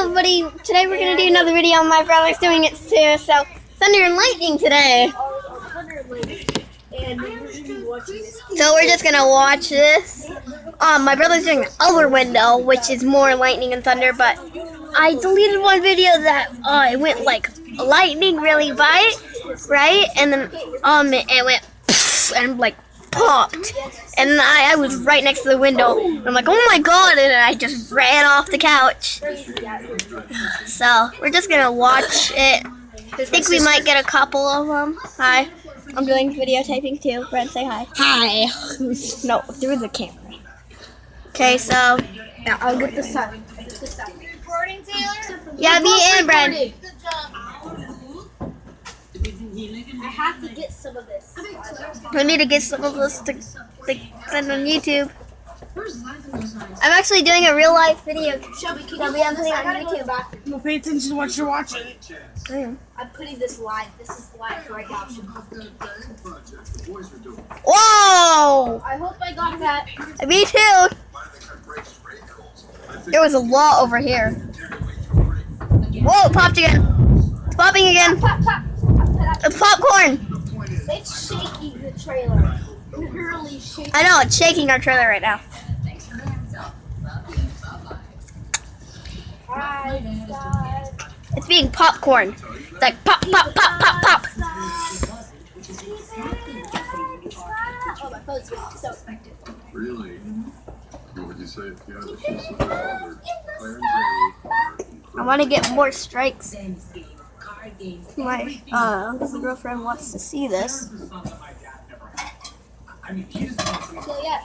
Hello everybody, today we're going to do another video. My brother's doing it too, so thunder and lightning today. So we're just going to watch this. My brother's doing the other window, which is more lightning and thunder, but I deleted one video that it went like lightning really bright, right? And then it went and like popped, and I was right next to the window. I'm like, oh my god, and I just ran off the couch. So we're just gonna watch it. I think we might get a couple of them. Hi, I'm doing videotaping too. Brent, say hi. Hi. No, through the camera. Okay, so now I'll get the sun. Recording, Taylor? Yeah, me and Brent. I have to get some of this. We need to get some of this to send on YouTube. I'm actually doing a real life video that we have putting on YouTube. Well, pay attention to what you're watching. I'm putting this live. This is live right now. Whoa! I hope I got that. Me too. There was a lot over here. Whoa, it popped again. It's popping again. Pop, pop. It's popcorn. It's shaking the trailer. Literally shaking. I know, it's shaking our trailer right now. It's being popcorn. It's like pop, pop, pop, pop, pop. Oh, my phone's getting so effective. Really? What would you say if you had a she's I want to get more strikes. My girlfriend wants to see this. So yeah,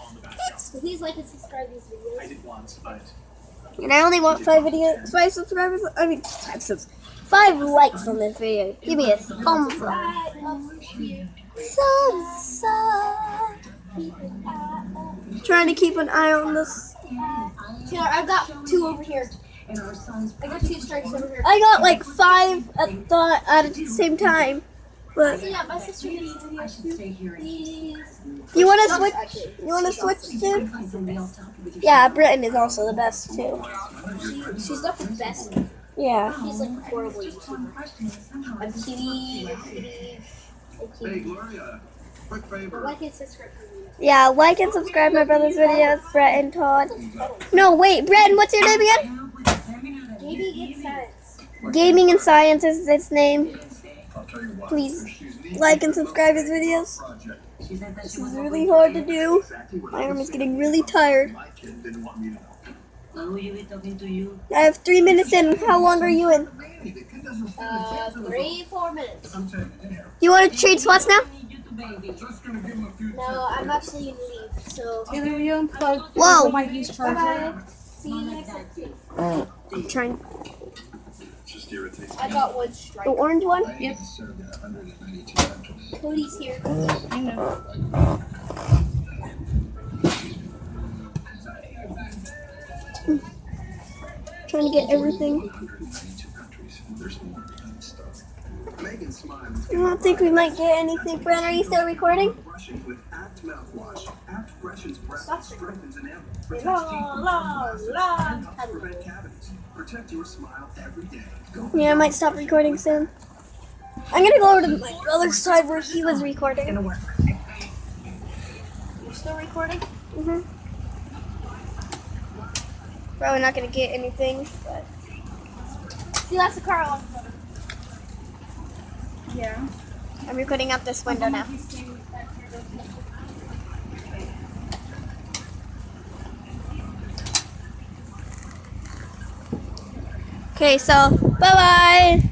please like and subscribe these videos. I did once, but And I only want 5 subscribers. I mean, 5 likes on this video. Give me a thumbs up. Thumbs up. Trying to keep an eye on this. Taylor, I've got 2 over here. I got 2 strikes over here. I got like 5 at the same time. But So yeah, my sister gets videos too. Please. you want to switch? You want to switch too? Yeah, Britain is also the best too. She's not the best. Yeah. She's like a horrible YouTuber. I'm Kitty. hey Gloria, quick favor. Like and subscribe. Yeah, like and subscribe my brother's videos, Brett and Todd. No, wait, Brett, what's your name again? Gaming and Science. Gaming and Science is its name. I'll tell you what. Please like and subscribe his videos. This is really hard to do. My arm is getting really tired. My kid didn't want me to know. I have 3 minutes in. How long are you in? 3-4 minutes. You want to trade spots now? No, I'm actually gonna leave. So Taylor, you unplug Whoa. my use charger. bye. See you next time. I'm trying. Just irritates I got 1 strike. The orange one? Yep. Cody's here. I know. Trying to get everything. I don't think we might get anything. Brent, are you still recording? Yeah, I might stop recording soon. I'm gonna go over to my brother's side where he was recording. You're still recording? Mm-hmm. Probably not gonna get anything, but See, that's the car I want. Yeah. I'm recording out this window now. Okay, so bye-bye.